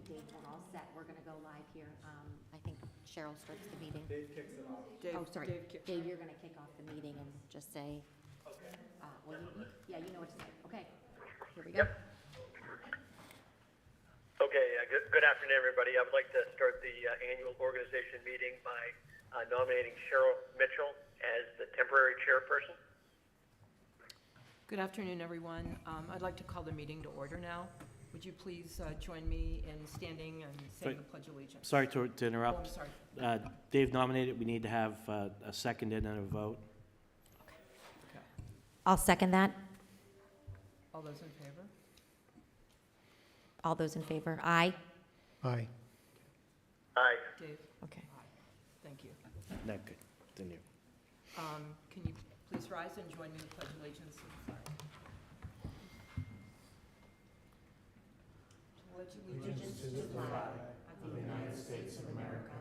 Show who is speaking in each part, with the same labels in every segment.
Speaker 1: Dave, we're all set. We're going to go live here. I think Cheryl starts the meeting.
Speaker 2: Dave kicks it off.
Speaker 1: Oh, sorry. Dave, you're going to kick off the meeting and just say, well, yeah, you know what to say. Okay, here we go.
Speaker 3: Yep. Okay, good afternoon, everybody. I would like to start the annual organization meeting by nominating Cheryl Mitchell as the temporary chairperson.
Speaker 4: Good afternoon, everyone. I'd like to call the meeting to order now. Would you please join me in standing and saying the Pledge of Allegiance?
Speaker 5: Sorry to interrupt.
Speaker 4: Oh, I'm sorry.
Speaker 5: Dave nominated. We need to have a second and a vote.
Speaker 4: Okay.
Speaker 1: I'll second that.
Speaker 4: All those in favor?
Speaker 1: All those in favor? Aye.
Speaker 2: Aye.
Speaker 3: Aye.
Speaker 4: Dave?
Speaker 1: Okay.
Speaker 4: Aye. Thank you.
Speaker 5: No, good. Continue.
Speaker 4: Can you please rise and join me in the Pledge of Allegiance?
Speaker 6: Allegiance to the flag of the United States of America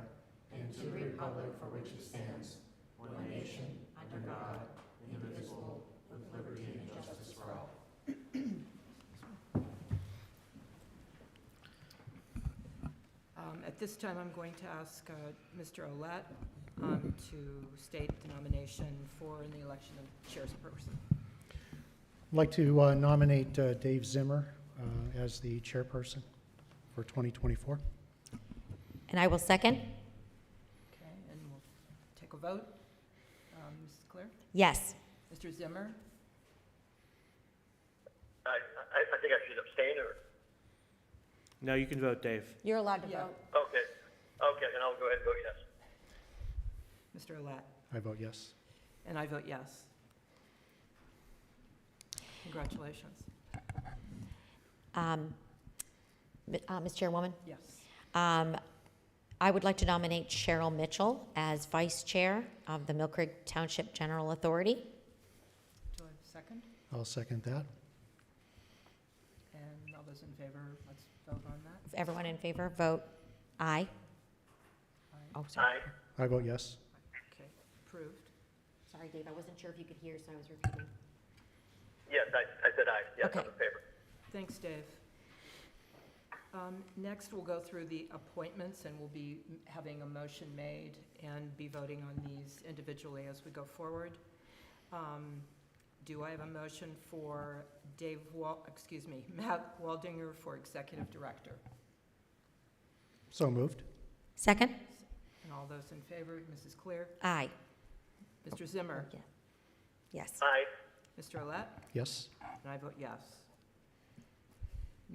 Speaker 6: and to the republic for which it stands, one nation, under God, indivisible, with liberty and justice for all.
Speaker 4: At this time, I'm going to ask Mr. Olet to state the nomination for the election of chairperson.
Speaker 2: I'd like to nominate Dave Zimmer as the chairperson for 2024.
Speaker 1: And I will second.
Speaker 4: Okay, and we'll take a vote. Mrs. Claire?
Speaker 1: Yes.
Speaker 4: Mr. Zimmer?
Speaker 3: I think I should abstain, or?
Speaker 5: No, you can vote, Dave.
Speaker 1: You're allowed to
Speaker 4: Yeah.
Speaker 1: vote.
Speaker 3: Okay. Okay, then I'll go ahead and vote yes.
Speaker 4: Mr. Olet?
Speaker 2: I vote yes.
Speaker 4: And I vote yes. Congratulations.
Speaker 1: Ms. Chairwoman,
Speaker 4: Yes.
Speaker 1: I would like to nominate Cheryl Mitchell as Vice Chair of the Millcreek Township General Authority.
Speaker 4: Do I have a second?
Speaker 2: I'll second that.
Speaker 4: And all those in favor, let's vote on that.
Speaker 1: If everyone in favor, vote aye.
Speaker 4: Aye.
Speaker 1: Oh, sorry.
Speaker 3: Aye.
Speaker 2: I vote yes.
Speaker 4: Okay, approved.
Speaker 1: Sorry, Dave, I wasn't sure if you could hear, so I was repeating.
Speaker 3: Yes, I said aye. Yes, I'm
Speaker 1: Okay.
Speaker 3: in favor.
Speaker 4: Thanks, Dave. Next, we'll go through the appointments, and we'll be having a motion made and be voting on these individually as we go forward. Do I have a motion for Matt Waldinger for Executive Director?
Speaker 2: So moved.
Speaker 1: Second?
Speaker 4: And all those in favor, Mrs. Clear?
Speaker 1: Aye.
Speaker 4: Mr. Zimmer?
Speaker 1: Yeah. Yes.
Speaker 3: Aye.
Speaker 4: Mr. Olet?
Speaker 2: Yes.
Speaker 4: And I vote yes.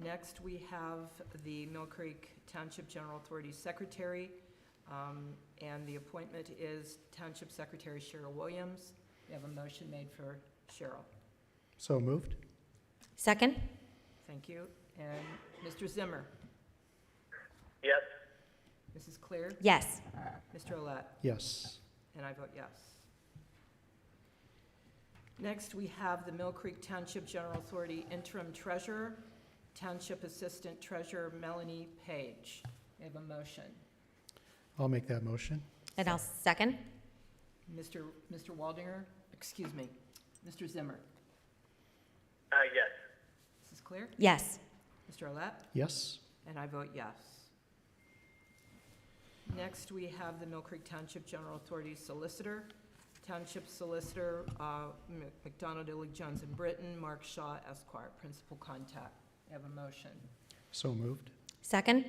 Speaker 4: Next, we have the Millcreek Township General Authority Secretary, and the appointment is Township Secretary Cheryl Williams. We have a motion made for Cheryl.
Speaker 2: So moved.
Speaker 1: Second?
Speaker 4: Thank you. And Mr. Zimmer?
Speaker 3: Yes.
Speaker 4: Mrs. Clear?
Speaker 1: Yes.
Speaker 4: Mr. Olet?
Speaker 2: Yes.
Speaker 4: And I vote yes. Next, we have the Millcreek Township General Authority Interim Treasurer, Township Assistant Treasurer Melanie Page. We have a motion.
Speaker 2: I'll make that motion.
Speaker 1: And I'll second?
Speaker 4: Mr. Waldinger, excuse me, Mr. Zimmer.
Speaker 3: Yes.
Speaker 4: Mrs. Clear?
Speaker 1: Yes.
Speaker 4: Mr. Olet?
Speaker 2: Yes.
Speaker 4: And I vote yes. Next, we have the Millcreek Township General Authority Solicitor, Township Solicitor, McDonald, Illig, Jones and Britton, Mark Shaw, Esquire, Principal Contact. I have a motion.
Speaker 2: So moved.
Speaker 1: Second?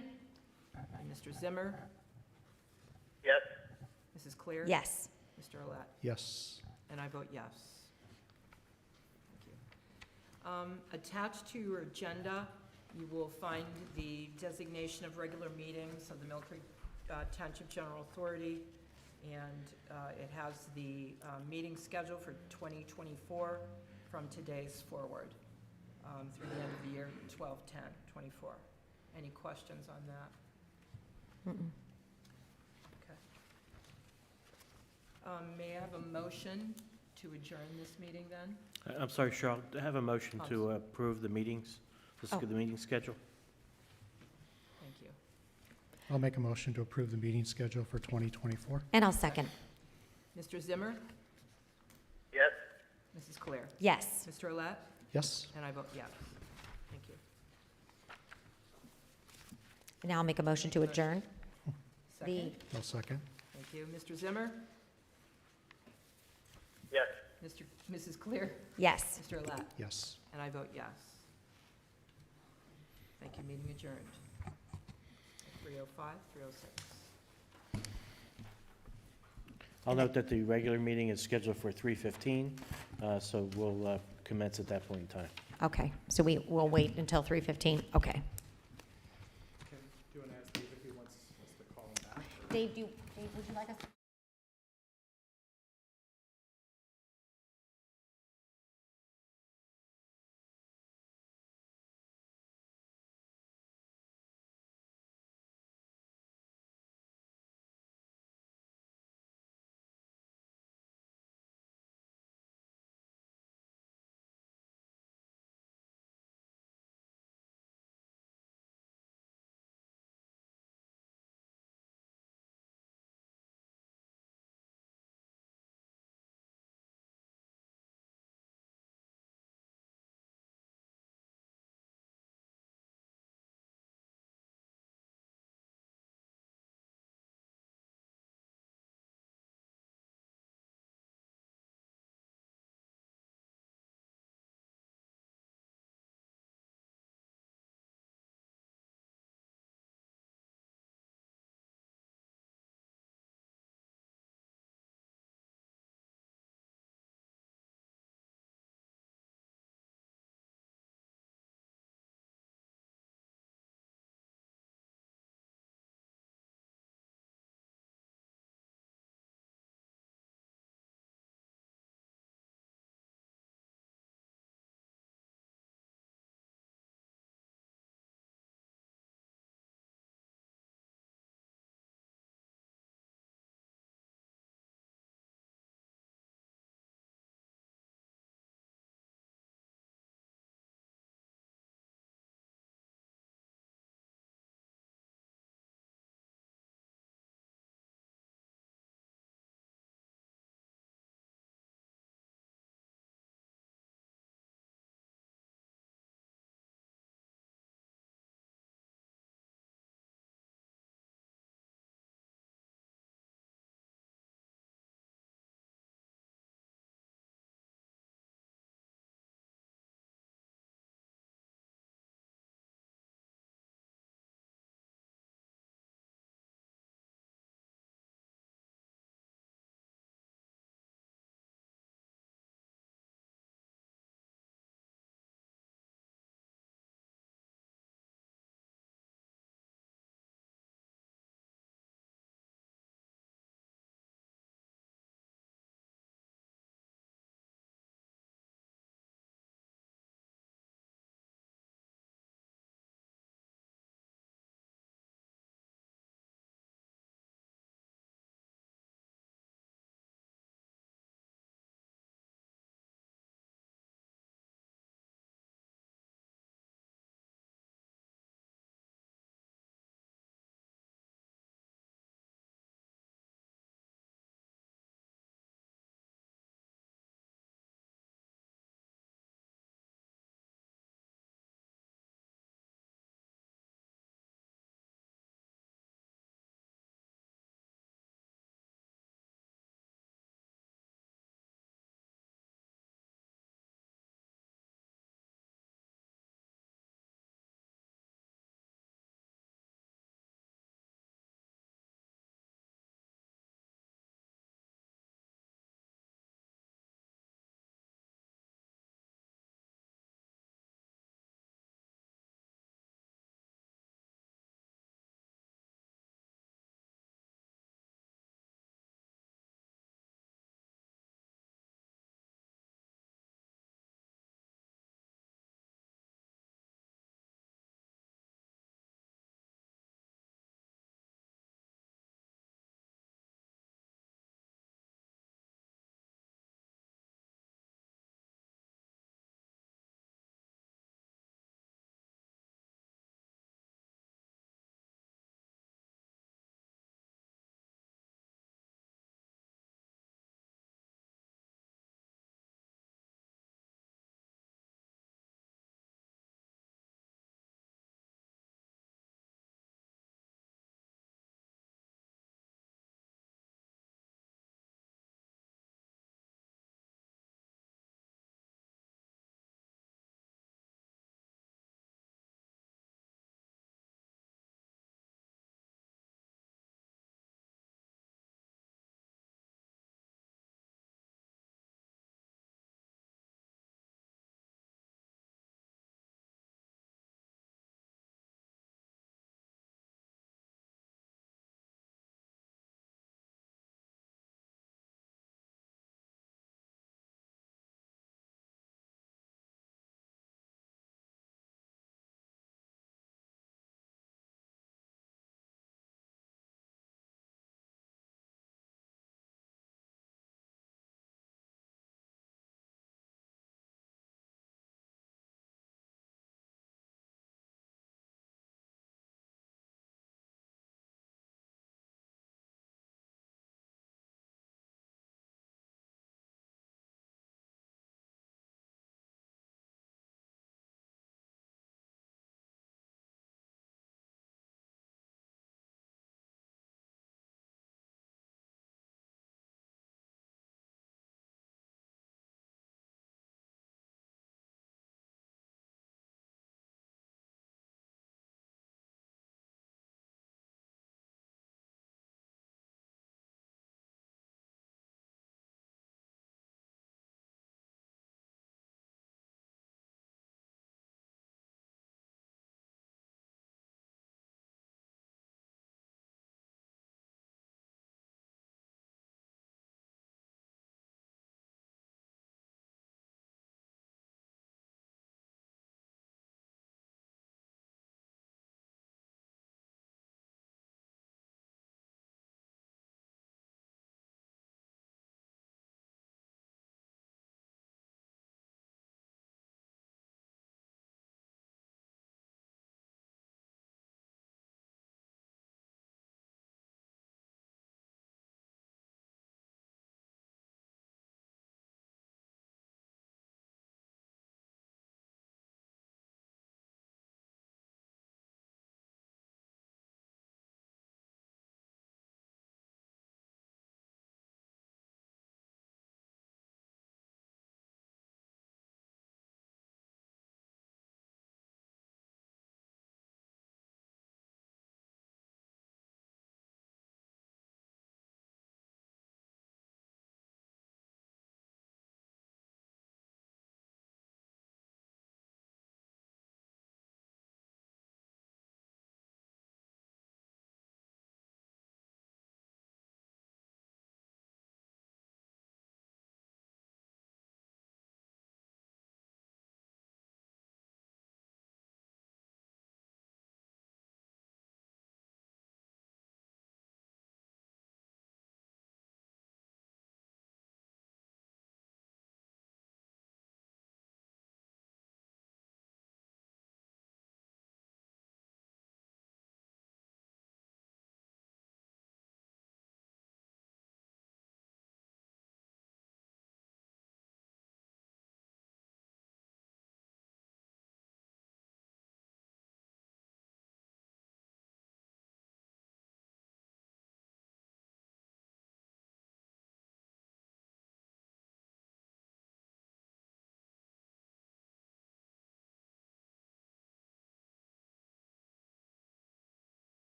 Speaker 4: And Mr. Zimmer,
Speaker 3: Yes.
Speaker 4: Mrs. Clear?
Speaker 1: Yes.
Speaker 4: Mr. Olet?
Speaker 2: Yes.
Speaker 4: And I vote yes. Thank you. Attached to your agenda, you will find the designation of regular meetings of the Millcreek Township General Authority, and it has the meeting schedule for 2024 from today's forward through the end of the year, 12/10/24. Any questions on that?
Speaker 1: Mm-mm.
Speaker 4: Okay. May I have a motion to adjourn this meeting then?
Speaker 5: I'm sorry, Cheryl. I have a motion to approve the meetings, the meeting schedule.
Speaker 4: Thank you.
Speaker 2: I'll make a motion to approve the meeting schedule for 2024.
Speaker 1: And I'll second.
Speaker 4: Mr. Zimmer?
Speaker 3: Yes.
Speaker 4: Mrs. Clear?
Speaker 1: Yes.
Speaker 4: Mr. Olet?
Speaker 2: Yes.
Speaker 4: And I vote yes. Thank you.
Speaker 1: Now I'll make a motion to adjourn.
Speaker 4: Second?
Speaker 2: I'll second.
Speaker 4: Thank you. Mr. Zimmer?
Speaker 3: Yes.
Speaker 4: Mrs. Clear?
Speaker 1: Yes.
Speaker 4: Mr. Alat?
Speaker 2: Yes.
Speaker 4: And I vote yes. Thank you. Meeting adjourned. 3:05, 3:06.
Speaker 5: I'll note that the regular meeting is scheduled for 3:15, so we'll commence at that point in time.
Speaker 1: Okay, so we will wait until 3:15. Okay.
Speaker 6: Do you want to ask Dave if he wants us to call him back?
Speaker 1: Dave, would you like us?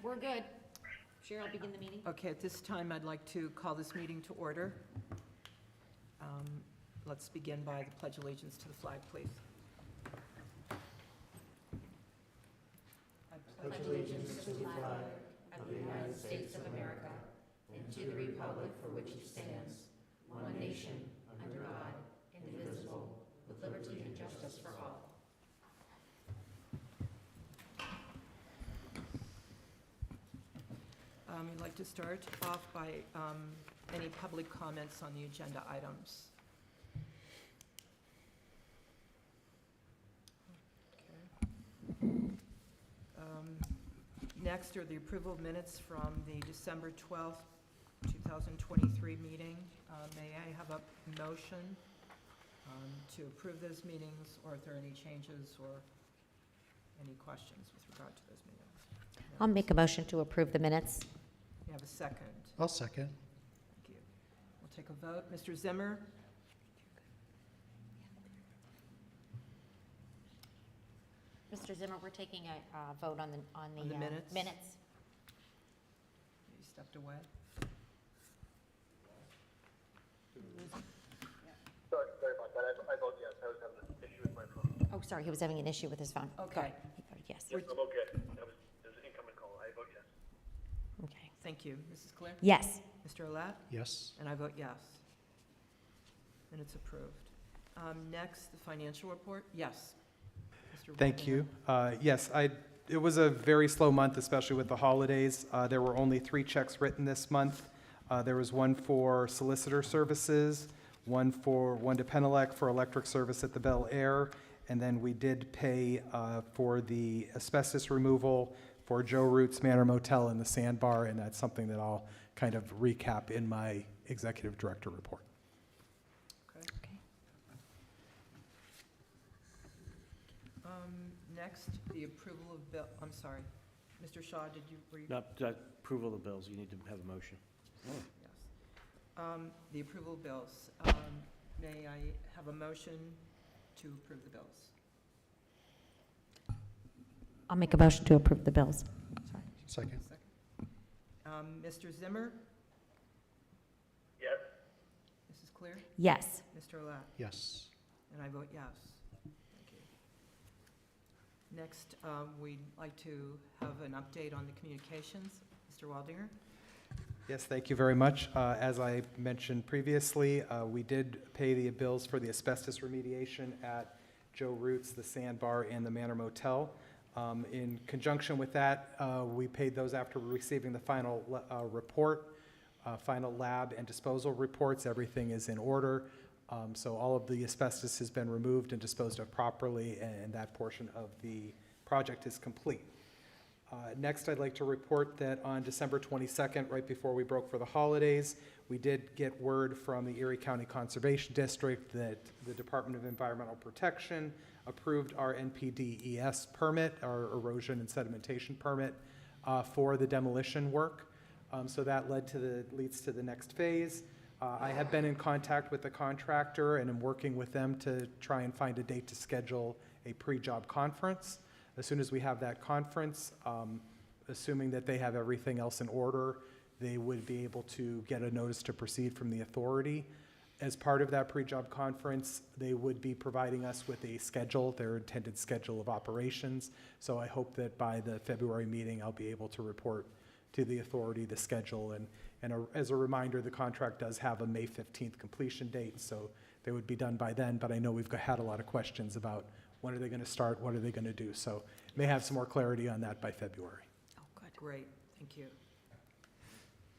Speaker 1: we're good. Cheryl, begin the meeting.
Speaker 4: Okay, at this time, I'd like to call this meeting to order. Let's begin by the Pledge of Allegiance to the flag, please. I pledge allegiance to the flag
Speaker 1: Of the United States of America and to the republic for which it stands, one nation, under God, indivisible, with liberty and justice for all.
Speaker 4: We'd like to start off by any public comments on the agenda items. Okay. Next are the approval of minutes from the December 12th, 2023 meeting. May I have a motion to approve those meetings, or if there are any changes or any questions with regard to those meetings?
Speaker 1: I'll make a motion to approve the minutes.
Speaker 4: You have a second.
Speaker 2: I'll second.
Speaker 4: Thank you. We'll take a vote. Mr. Zimmer?
Speaker 1: Mr. Zimmer, we're taking a vote on the
Speaker 4: On the minutes?
Speaker 1: minutes.
Speaker 4: You stepped away.
Speaker 3: Sorry about that. I vote yes. I was having an issue with my phone.
Speaker 1: Oh, sorry, he was having an issue with his phone.
Speaker 4: Okay,
Speaker 1: He voted yes.
Speaker 3: Yes, I'm okay. There's an incoming call. I vote yes.
Speaker 1: Okay.
Speaker 4: thank you. Mrs. Clear?
Speaker 1: Yes.
Speaker 4: Mr. Olat?
Speaker 2: Yes.
Speaker 4: And I vote yes. And it's approved. Next, the financial report. Yes. Mr.
Speaker 7: Thank you.
Speaker 4: Waldinger.
Speaker 7: Yes, it was a very slow month, especially with the holidays. There were only 3 checks written this month. There was one for solicitor services, one to Penelec for electric service at the Bel Air, and then we did pay for the asbestos removal for Joe Root's Manor Motel and the Sandbar, and that's something that I'll kind of recap in my executive director report.
Speaker 4: Okay.
Speaker 1: Okay.
Speaker 4: Next, the approval of bill, I'm sorry. Mr. Shaw, were you?
Speaker 5: No, approval of the bills, you need to have a motion.
Speaker 4: Yes. The approval of bills. May I have a motion to approve the bills?
Speaker 1: I'll make a motion to approve the bills. Sorry.
Speaker 2: Second.
Speaker 4: Mr. Zimmer?
Speaker 3: Yes.
Speaker 4: Mrs. Clear?
Speaker 1: Yes.
Speaker 4: Mr. Olat?
Speaker 2: Yes.
Speaker 4: And I vote yes. Thank you. Next, we'd like to have an update on the communications. Mr. Waldinger?
Speaker 7: Yes, thank you very much. As I mentioned previously, we did pay the bills for the asbestos remediation at Joe Root's, the Sandbar, and the Manor Motel. In conjunction with that, we paid those after receiving the final report, final lab and disposal reports. Everything is in order. So all of the asbestos has been removed and disposed of properly, and that portion of the project is complete. Next, I'd like to report that on December 22nd, right before we broke for the holidays, we did get word from the Erie County Conservation District that the Department of Environmental Protection approved our NPDES permit, our erosion and sedimentation permit, for the demolition work. So that leads to the next phase. I have been in contact with the contractor and am working with them to try and find a date to schedule a pre-job conference. As soon as we have that conference, assuming that they have everything else in order, they would be able to get a notice to proceed from the authority. As part of that pre-job conference, they would be providing us with a schedule, their intended schedule of operations. So I hope that by the February meeting, I'll be able to report to the authority the schedule. And as a reminder, the contract does have a May 15th completion date, so they would be done by then. But I know we've had a lot of questions about when are they going to start, what are they going to do. So may have some more clarity on that by February.
Speaker 1: Oh, good.
Speaker 4: Great, thank you.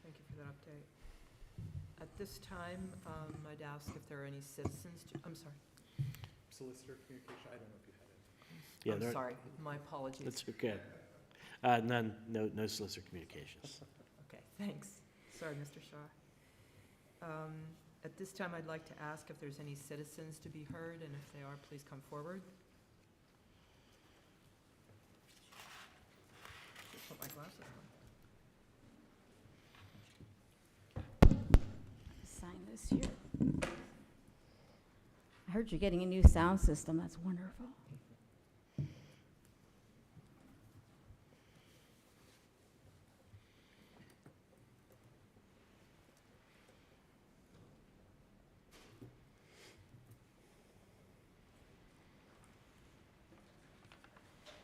Speaker 4: Thank you for that update. At this time, I'd ask if there are any citizens I'm sorry.
Speaker 7: Solicitor communication, I don't know if you had it.
Speaker 5: Yeah,
Speaker 4: I'm
Speaker 5: there-
Speaker 4: sorry, my apologies.
Speaker 5: That's okay. No solicitor communications.
Speaker 4: Okay, thanks. Sorry, Mr. Shaw. At this time, I'd like to ask if there's any citizens to be heard, and if they are, please come forward. Just put my glasses on.
Speaker 8: Sign this here. I heard you're getting a new sound system. That's wonderful.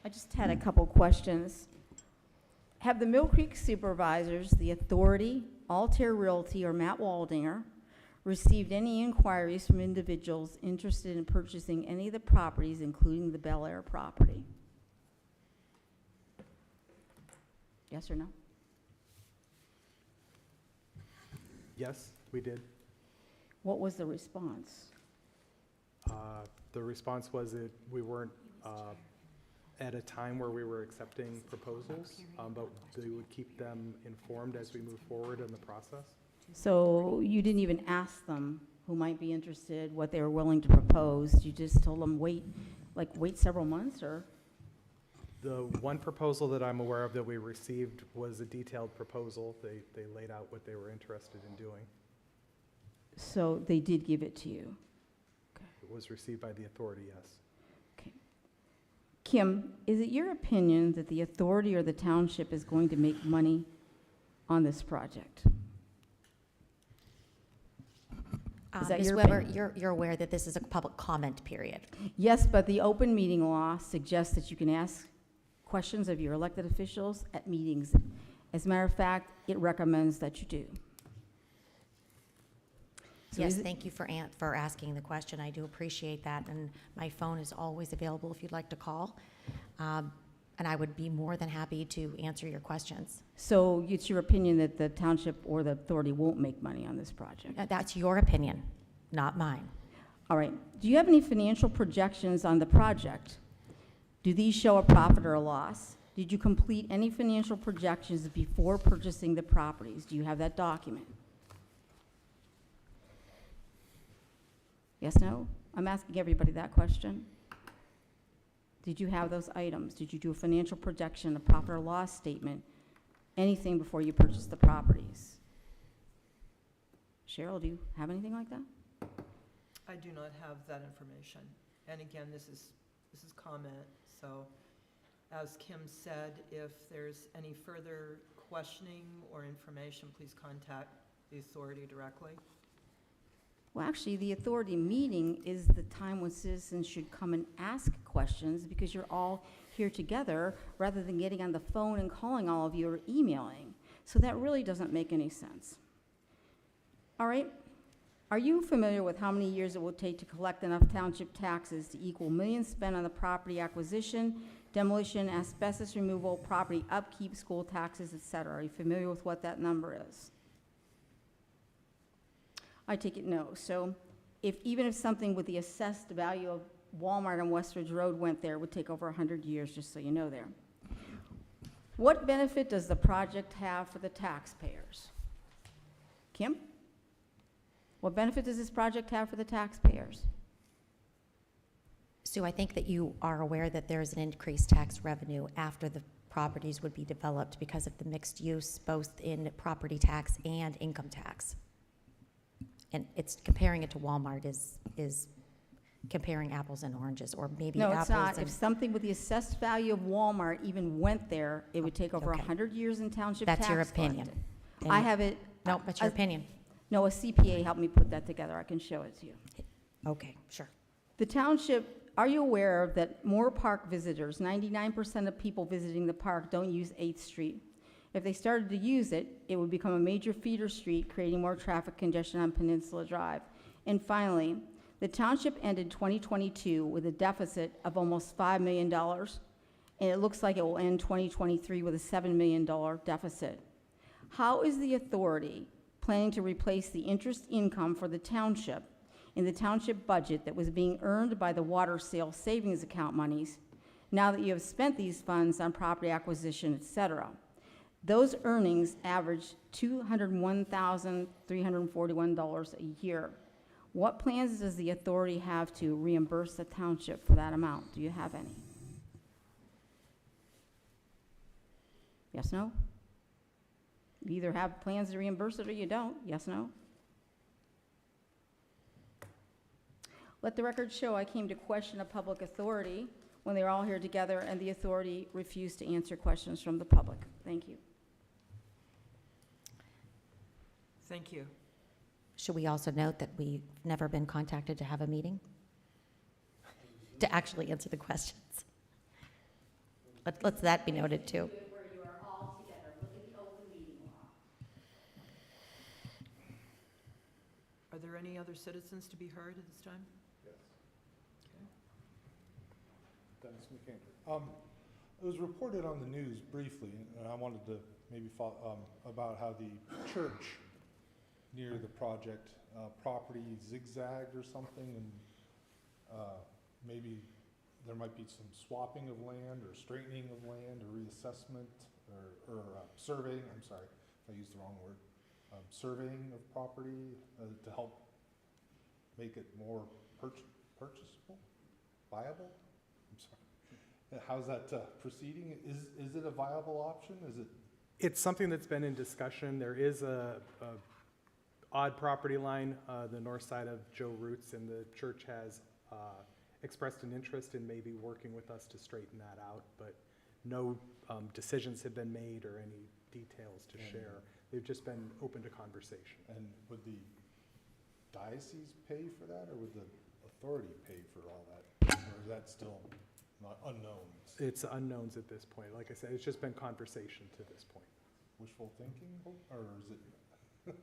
Speaker 8: I just had a couple questions. Have the Millcreek supervisors, the authority, Altair Realty, or Matt Waldinger received any inquiries from individuals interested in purchasing any of the properties, including the Bel Air property? Yes or no?
Speaker 7: Yes, we did.
Speaker 8: What was the response?
Speaker 7: The response was that we weren't at a time where we were accepting proposals, but they would keep them informed as we move forward in the process.
Speaker 8: So you didn't even ask them who might be interested, what they were willing to propose? You just told them wait several months, or?
Speaker 7: The one proposal that I'm aware of that we received was a detailed proposal. They laid out what they were interested in doing.
Speaker 8: So they did give it to you?
Speaker 7: It was received by the authority, yes.
Speaker 8: Okay. Kim, is it your opinion that the authority or the township is going to make money on this project? Is that
Speaker 1: Ms.
Speaker 8: your
Speaker 1: Weber,
Speaker 8: opinion?
Speaker 1: you're aware that this is a public comment period.
Speaker 8: Yes, but the open meeting law suggests that you can ask questions of your elected officials at meetings. As a matter of fact, it recommends that you do. So
Speaker 1: Yes,
Speaker 8: is it-
Speaker 1: thank you for asking the question. I do appreciate that, and my phone is always available if you'd like to call. And I would be more than happy to answer your questions.
Speaker 8: So it's your opinion that the township or the authority won't make money on this project?
Speaker 1: That's your opinion, not mine.
Speaker 8: All right. Do you have any financial projections on the project? Do these show a profit or a loss? Did you complete any financial projections before purchasing the properties? Do you have that document? Yes, no? I'm asking everybody that question. Did you have those items? Did you do a financial projection, a profit or loss statement, anything before you purchased the properties? Cheryl, do you have anything like that?
Speaker 4: I do not have that information. And again, this is comment, so as Kim said, if there's any further questioning or information, please contact the authority directly.
Speaker 8: Well, actually, the authority meeting is the time when citizens should come and ask questions, because you're all here together rather than getting on the phone and calling all of you or emailing. So that really doesn't make any sense. All right. Are you familiar with how many years it will take to collect enough township taxes to equal millions spent on the property acquisition, demolition, asbestos removal, property upkeep, school taxes, et cetera? Are you familiar with what that number is? I take it no. So even if something with the assessed value of Walmart on Westridge Road went there, it would take over 100 years, just so you know there. What benefit does the project have for the taxpayers? Kim? What benefit does this project have for the taxpayers?
Speaker 1: Sue, I think that you are aware that there is an increased tax revenue after the properties would be developed because of the mixed use, both in property tax and income tax. And it's comparing it to Walmart is comparing apples and oranges, or maybe
Speaker 8: No,
Speaker 1: apples
Speaker 8: it's not.
Speaker 1: and...
Speaker 8: If something with the assessed value of Walmart even went there, it would take over
Speaker 1: Okay.
Speaker 8: 100 years in township tax
Speaker 1: That's your opinion.
Speaker 8: collected.
Speaker 1: And-
Speaker 8: I have it.
Speaker 1: No, that's your opinion.
Speaker 8: No, a CPA helped me put that together. I can show it to you.
Speaker 1: Okay, sure.
Speaker 8: The township, are you aware that more park visitors, 99% of people visiting the park don't use 8th Street? If they started to use it, it would become a major feeder street, creating more traffic congestion on Peninsula Drive. And finally, the township ended 2022 with a deficit of almost $5 million, and it looks like it will end 2023 with a $7 million deficit. How is the authority planning to replace the interest income for the township in the township budget that was being earned by the water sale savings account monies, now that you have spent these funds on property acquisition, et cetera? Those earnings average $201,341 a year. What plans does the authority have to reimburse the township for that amount? Do you have any? Yes, no? You either have plans to reimburse it or you don't. Yes, no? Let the record show I came to question a public authority when they were all here together and the authority refused to answer questions from the public. Thank you.
Speaker 4: Thank you.
Speaker 1: Should we also note that we've never been contacted to have a meeting? To actually answer the questions? But let's that be noted too.
Speaker 8: Where you are all together, look at the open meeting law.
Speaker 4: Are there any other citizens to be heard at this time?
Speaker 9: Dennis McAndrew. It was reported on the news briefly, and I wanted to maybe about how the church near the project property zigzagged or something, and maybe there might be some swapping of land or straightening of land or reassessment or surveying, I'm sorry if I used the wrong word, surveying of property to help make it more purchasable, viable? I'm sorry. How's that proceeding? Is it a viable option? Is it?
Speaker 7: It's something that's been in discussion. There is a odd property line, the north side of Joe Roots, and the church has expressed an interest in maybe working with us to straighten that out, but no decisions have been made or any details to share. They've just been open to conversation.
Speaker 9: And would the diocese pay for that, or would the authority pay for all that? Or is that still not unknown?
Speaker 7: It's unknowns at this point. Like I said, it's just been conversation to this point.
Speaker 9: Wishful thinking, or is it?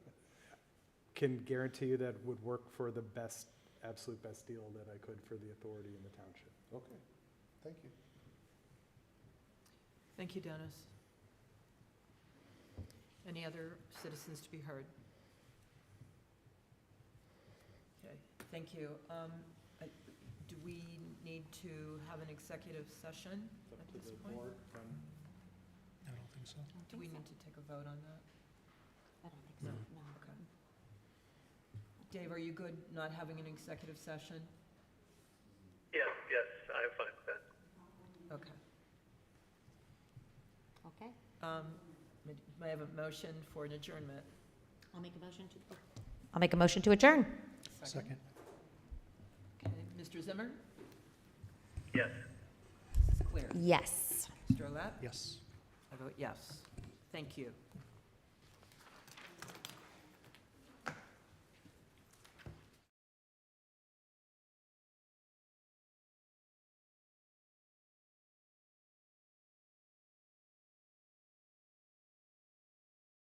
Speaker 7: Can guarantee you that would work for the best, absolute best deal that I could for the authority in the township.
Speaker 9: Okay, thank you.
Speaker 4: Thank you, Dennis. Any other citizens to be heard? Okay, thank you. Do we need to have an executive session
Speaker 9: Up
Speaker 4: at
Speaker 9: to
Speaker 4: this
Speaker 9: the
Speaker 4: point?
Speaker 9: board.
Speaker 2: I don't think so.
Speaker 4: Do we need to take a vote on that?
Speaker 1: I don't think so, no.
Speaker 4: Okay. Dave, are you good not having an executive session?
Speaker 3: Yes, I'm fine with that.
Speaker 4: Okay.
Speaker 1: Okay,
Speaker 4: May I have a motion for an adjournment?
Speaker 1: I'll make a motion to adjourn.
Speaker 2: Second.
Speaker 4: Okay, Mr. Zimmer?
Speaker 3: Yes.
Speaker 4: Mrs. Clear?
Speaker 1: Yes.
Speaker 4: Mr. Olet?
Speaker 2: Yes.
Speaker 4: I vote yes. Thank you.